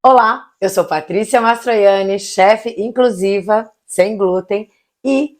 Olá, eu sou Patrícia Mastroianni, chefe inclusiva, sem glúten, e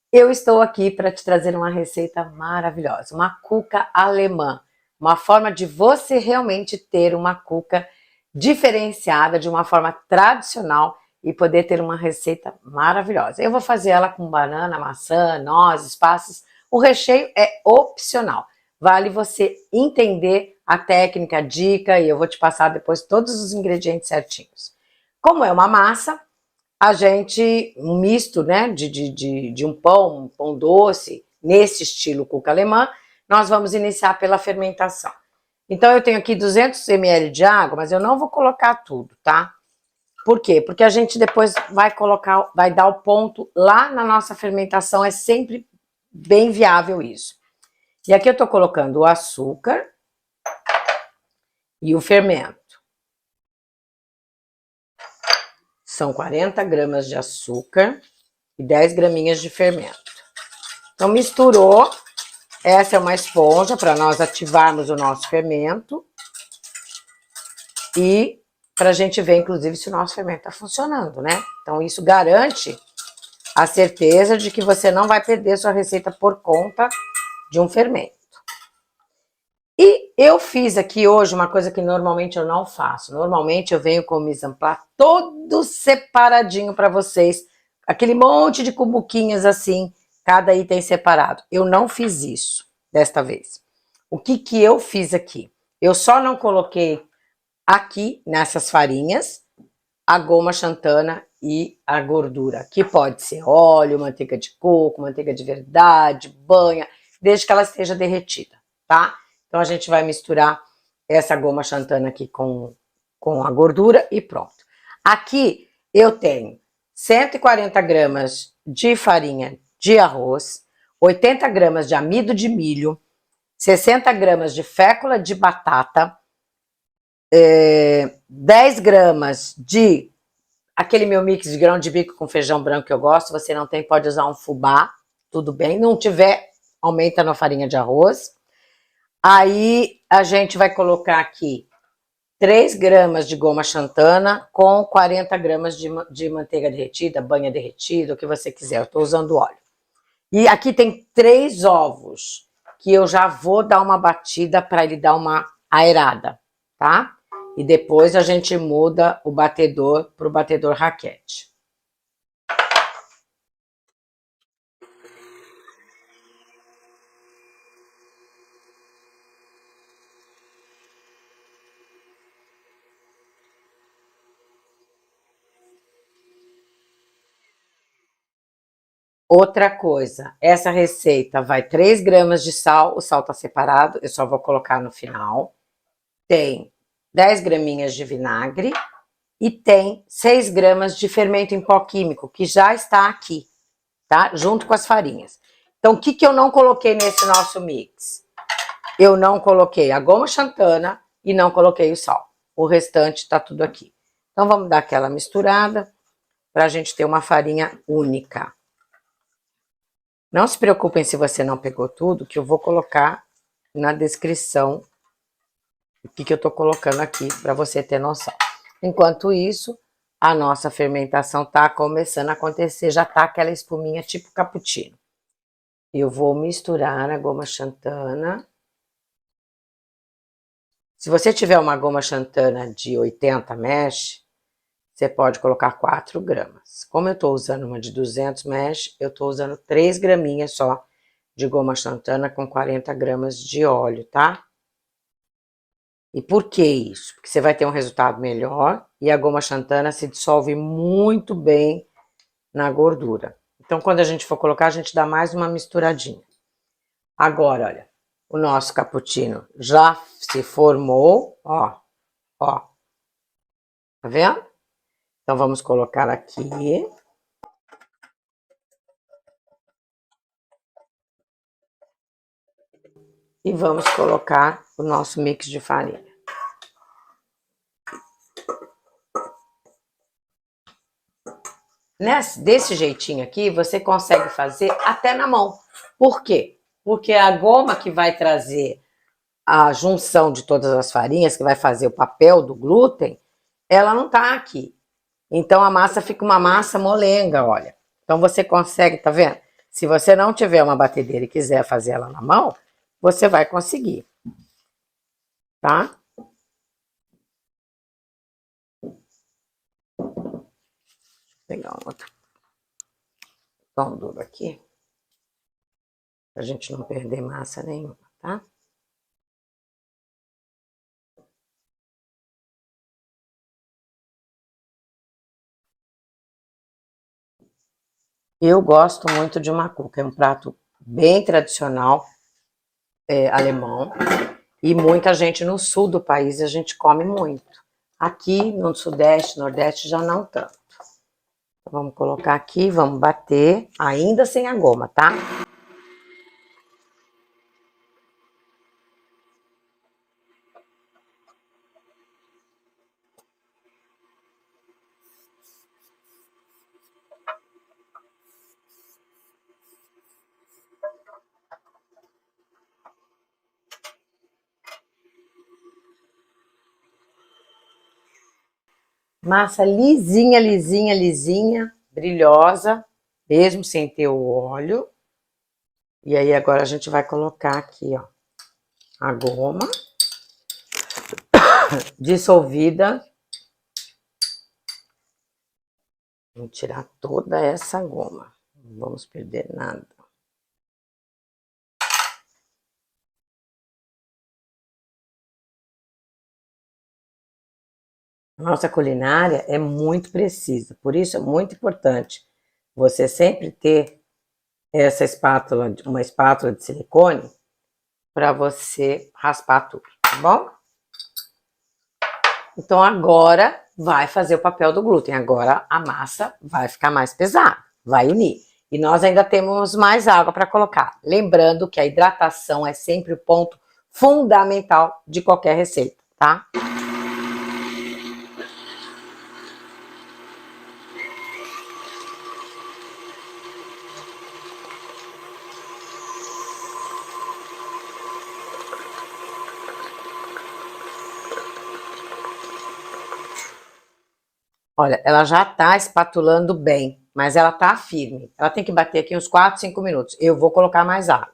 eu estou aqui para te trazer uma receita maravilhosa, uma cuca alemã, uma forma de você realmente ter uma cuca diferenciada, de uma forma tradicional e poder ter uma receita maravilhosa. Eu vou fazer ela com banana, maçã, nozes, passas. O recheio é opcional. Vale você entender a técnica, a dica, e eu vou te passar depois todos os ingredientes certinhos. Como é uma massa, a gente, um misto, né, de um pão doce, nesse estilo cuca alemã, nós vamos iniciar pela fermentação. Então eu tenho aqui 200 ml de água, mas eu não vou colocar tudo, tá? Por quê? Porque a gente depois vai colocar, vai dar o ponto lá na nossa fermentação, é sempre bem viável isso. E aqui eu tô colocando o açúcar e o fermento. São 40 gramas de açúcar e 10 graminhas de fermento. Então misturou, essa é uma esponja para nós ativarmos o nosso fermento e para a gente ver, inclusive, se o nosso fermento está funcionando, né? Então isso garante a certeza de que você não vai perder sua receita por conta de um fermento. E eu fiz aqui hoje uma coisa que normalmente eu não faço. Normalmente eu venho com o mise en place todo separadinho para vocês. Aquele monte de cumbuquinhas assim, cada item separado. Eu não fiz isso desta vez. O que que eu fiz aqui? Eu só não coloquei aqui, nessas farinhas, a goma xantana e a gordura. Que pode ser óleo, manteiga de coco, manteiga de verdade, banha, desde que ela esteja derretida, tá? Então, a gente vai misturar essa goma xantana aqui com a gordura e pronto. Aqui eu tenho 140 gramas de farinha de arroz, 80 gramas de amido de milho, 60 gramas de fécula de batata, 10 gramas de aquele meu mix de grão de bico com feijão branco que eu gosto. Você não tem, pode usar um fubá, tudo bem. Não tiver, aumenta na farinha de arroz. Aí a gente vai colocar aqui 3 gramas de goma xantana com 40 gramas de manteiga derretida, banha derretida, o que você quiser. Eu estou usando óleo. E aqui tem 3 ovos, que eu já vou dar uma batida para ele dar uma aerada, tá? E depois a gente muda o batedor para o batedor raquete. Outra coisa, essa receita vai 3 gramas de sal, o sal tá separado, eu só vou colocar no final. Tem 10 graminhas de vinagre e tem 6 gramas de fermento em pó químico, que já está aqui, tá? Junto com as farinhas. Então, o que que eu não coloquei nesse nosso mix? Eu não coloquei a goma xantana e não coloquei o sal. O restante tá tudo aqui. Então, vamos dar aquela misturada para a gente ter uma farinha única. Não se preocupem se você não pegou tudo, que eu vou colocar na descrição o que eu tô colocando aqui para você ter noção. Enquanto isso, a nossa fermentação tá começando a acontecer, já tá aquela espuminha tipo cappuccino. Eu vou misturar a goma xantana. Se você tiver uma goma xantana de 80 mesh, você pode colocar 4 gramas. Como eu estou usando uma de 200 mesh, eu estou usando 3 graminhas só de goma xantana com 40 gramas de óleo, tá? E por que isso? Porque você vai ter um resultado melhor e a goma xantana se dissolve muito bem na gordura. Então, quando a gente for colocar, a gente dá mais uma misturadinha. Agora, olha, o nosso cappuccino já se formou, ó, ó. Tá vendo? Então, vamos colocar aqui. E vamos colocar o nosso mix de farinha. Desse jeitinho aqui, você consegue fazer até na mão. Por quê? Porque a goma que vai trazer a junção de todas as farinhas, que vai fazer o papel do glúten, ela não tá aqui. Então a massa fica uma massa molenga, olha. Então você consegue, tá vendo? Se você não tiver uma batedeira e quiser fazer ela na mão, você vai conseguir, tá? Vou pegar um outro pão duro aqui, pra gente não perder massa nenhuma, tá? Eu gosto muito de uma cuca, é um prato bem tradicional, alemão, e muita gente no sul do país a gente come muito. Aqui no sudeste, nordeste já não tanto. Então, vamos colocar aqui, vamos bater, ainda sem a goma, tá? Massa lisinha, lisinha, lisinha, brilhosa, mesmo sem ter o óleo. E aí agora a gente vai colocar aqui, ó, a goma dissolvida. Vamos tirar toda essa goma. Não vamos perder nada. Nossa culinária é muito precisa, por isso é muito importante você sempre ter essa espátula, uma espátula de silicone, para você raspar tudo, tá bom? Então agora vai fazer o papel do glúten, agora a massa vai ficar mais pesada, vai unir. E nós ainda temos mais água para colocar. Lembrando que a hidratação é sempre o ponto fundamental de qualquer receita, tá? Olha, ela já tá espatulando bem, mas ela tá firme. Ela tem que bater aqui uns 4, 5 minutos. Eu vou colocar mais água.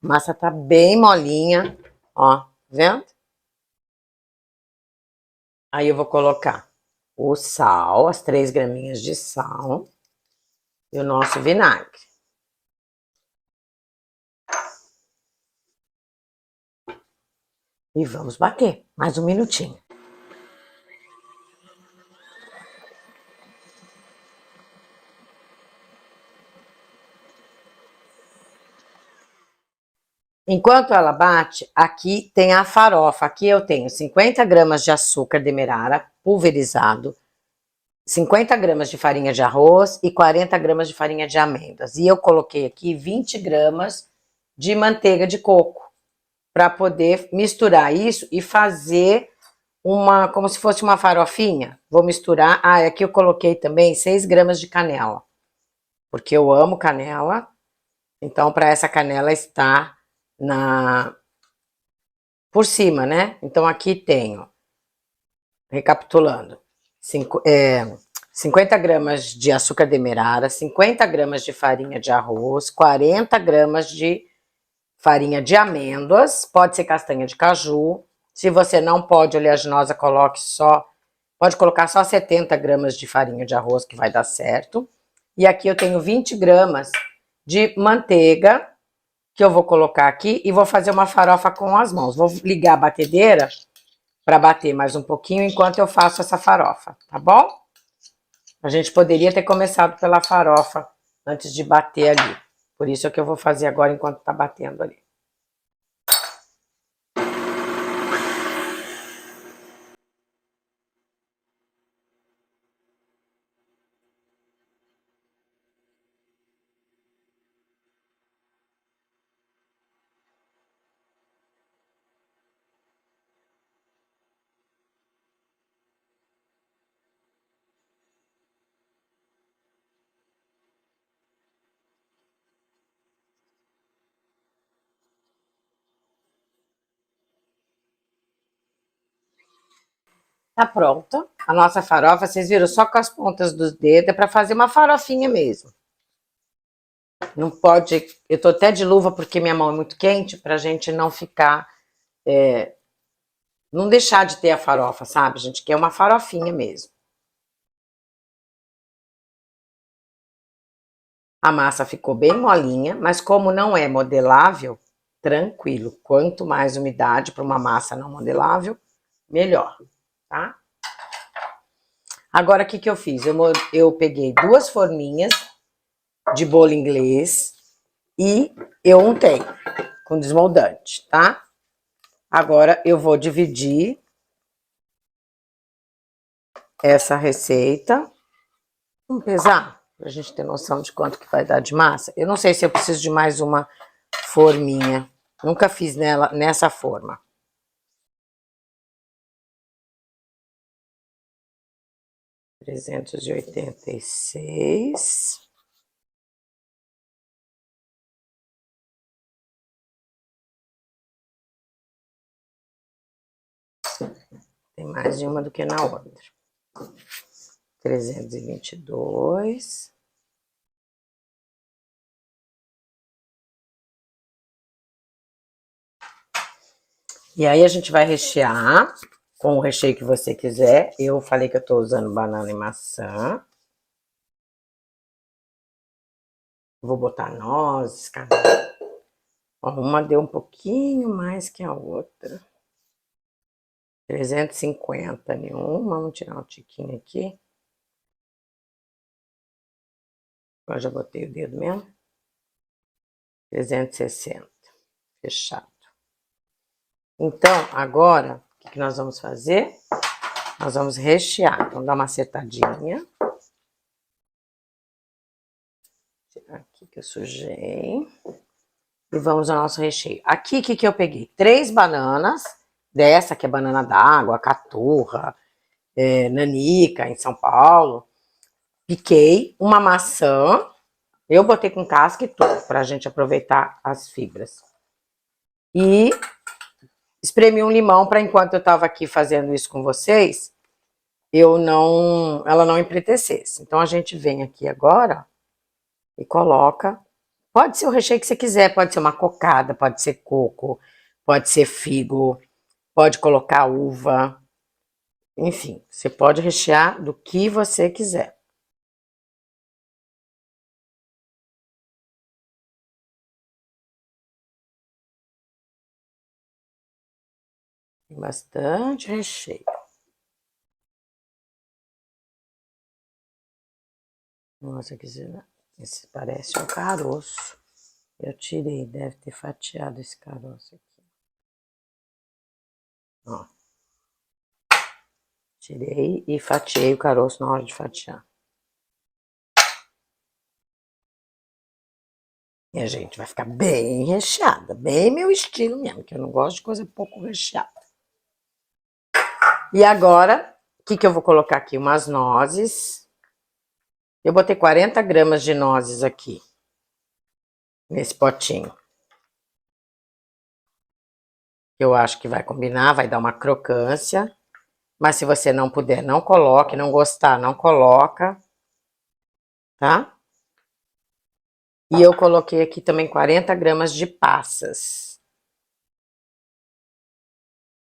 A massa tá bem molinha, ó, tá vendo? Aí eu vou colocar o sal, as 3 graminhas de sal e o nosso vinagre. E vamos bater mais um minutinho. Enquanto ela bate, aqui tem a farofa. Aqui eu tenho 50 gramas de açúcar demerara pulverizado, 50 gramas de farinha de arroz e 40 gramas de farinha de amêndoas. E eu coloquei aqui 20 gramas de manteiga de coco para poder misturar isso e fazer uma, como se fosse uma farofinha. Vou misturar. Ah, aqui eu coloquei também 6 gramas de canela, porque eu amo canela. Então, para essa canela estar por cima, né? Então, aqui tenho, recapitulando, 50 gramas de açúcar demerara, 50 gramas de farinha de arroz, 40 gramas de farinha de amêndoas, pode ser castanha de caju. Se você não pode oleaginosa, coloque só, pode colocar só 70 gramas de farinha de arroz, que vai dar certo. E aqui eu tenho 20 gramas de manteiga, que eu vou colocar aqui e vou fazer uma farofa com as mãos. Vou ligar a batedeira para bater mais um pouquinho enquanto eu faço essa farofa, tá bom? A gente poderia ter começado pela farofa antes de bater ali. Por isso é que eu vou fazer agora enquanto tá batendo ali. Tá pronta a nossa farofa. Vocês viram só com as pontas dos dedos. É para fazer uma farofinha mesmo. Não pode... Eu tô até de luva porque minha mão é muito quente, pra gente não ficar... não deixar de ter a farofa, sabe? A gente quer uma farofinha mesmo. A massa ficou bem molinha, mas como não é modelável, tranquilo. Quanto mais umidade para uma massa não modelável, melhor, tá? Agora, o que que eu fiz? Eu peguei 2 forminhas de bolo inglês e eu untei com desmoldante, tá? Agora, eu vou dividir essa receita. Vamos pesar, pra gente ter noção de quanto que vai dar de massa. Eu não sei se eu preciso de mais uma forminha. Nunca fiz nela nessa forma. 386. Tem mais de uma do que na outra. 322. E aí a gente vai rechear com o recheio que você quiser. Eu falei que eu tô usando banana e maçã. Vou botar nozes, canela. Uma deu um pouquinho mais que a outra. 350 em uma. Vamos tirar um tiquinho aqui. Agora já botei o dedo mesmo. 360. Fechado. Então, agora, o que nós vamos fazer? Nós vamos rechear. Vamos dar uma acertadinha. Tirar aqui que eu sujei. E vamos ao nosso recheio. Aqui, o que que eu peguei? 3 bananas. Dessa que é banana d'água, caturra, nanica, em São Paulo. Piquei uma maçã. Eu botei com casca e tudo, pra gente aproveitar as fibras. E espremi um limão para enquanto eu tava aqui fazendo isso com vocês, ela não empretecesse. Então, a gente vem aqui agora e coloca. Pode ser o recheio que você quiser, pode ser uma cocada, pode ser coco, pode ser figo, pode colocar uva. Enfim, você pode rechear do que você quiser. Tem bastante recheio. Nossa, esse parece um caroço. Eu tirei, deve ter fatiado esse caroço aqui. Ó. Tirei e fatiei o caroço na hora de fatiar. E a gente vai ficar bem recheada, bem meu estilo mesmo, que eu não gosto de coisa pouco recheada. E agora, o que que eu vou colocar aqui? Umas nozes. Eu botei 40 gramas de nozes aqui, nesse potinho. Eu acho que vai combinar, vai dar uma crocância. Mas se você não puder, não coloque, não gostar, não coloca, tá? E eu coloquei aqui também 40 gramas de passas.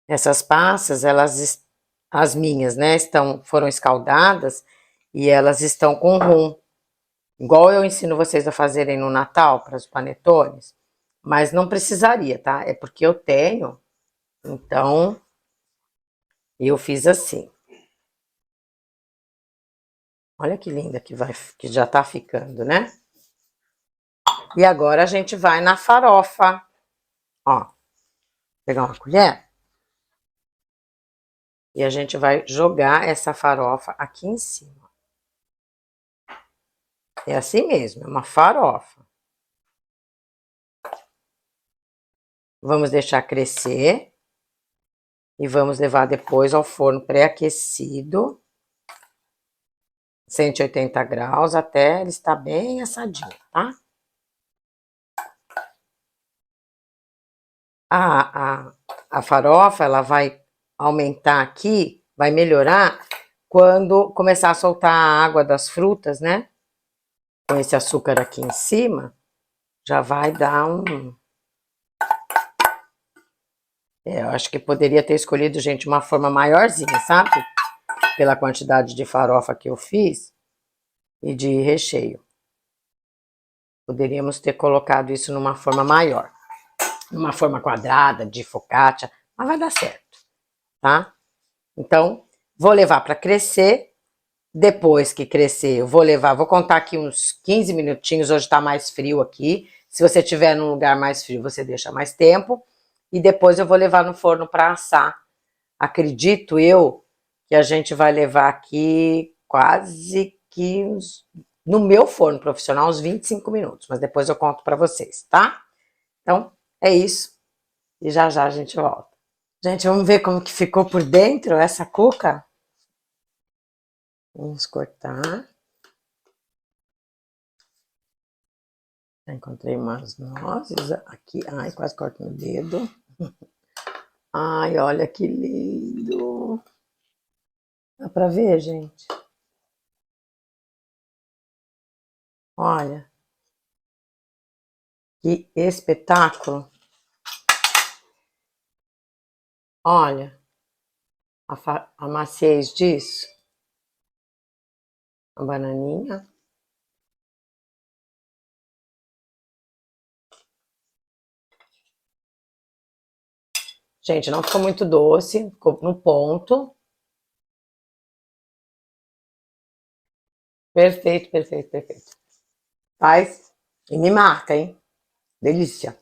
Essas passas, as minhas, né, foram escaldadas e elas estão com rum. Igual eu ensino vocês a fazerem no Natal, para os panetones. Mas não precisaria, tá? É porque eu tenho, então eu fiz assim. Olha que linda que já tá ficando, né? E agora a gente vai na farofa. Ó, pegar uma colher. E a gente vai jogar essa farofa aqui em cima. É assim mesmo, é uma farofa. Vamos deixar crescer. E vamos levar depois ao forno pré-aquecido. 180 graus, até ele estar bem assadinho, tá? A farofa, ela vai aumentar aqui vai melhorar quando começar a soltar a água das frutas, né? Com esse açúcar aqui em cima, já vai dar um... eu acho que poderia ter escolhido, gente, uma forma maiorzinha, sabe? Pela quantidade de farofa que eu fiz e de recheio. Poderíamos ter colocado isso numa forma maior. Numa forma quadrada, de focaccia, mas vai dar certo, tá? Então, vou levar para crescer. Depois que crescer, eu vou contar aqui uns 15 minutinhos, hoje tá mais frio aqui. Se você estiver num lugar mais frio, você deixa mais tempo. E depois eu vou levar no forno para assar. Acredito eu que a gente vai levar aqui quase que no meu forno profissional uns 25 minutos, mas depois eu conto para vocês, tá? Então, é isso. E já já a gente volta. Gente, vamos ver como que ficou por dentro essa cuca? Vamos cortar. Já encontrei umas nozes aqui. Ai, quase corto no dedo. Ai, olha que lindo. Dá pra ver, gente? Olha. Que espetáculo. Olha a maciez disso. A bananinha. Gente, não ficou muito doce, ficou no ponto. Perfeito, perfeito, perfeito. Faz e me marca, hein? Delícia.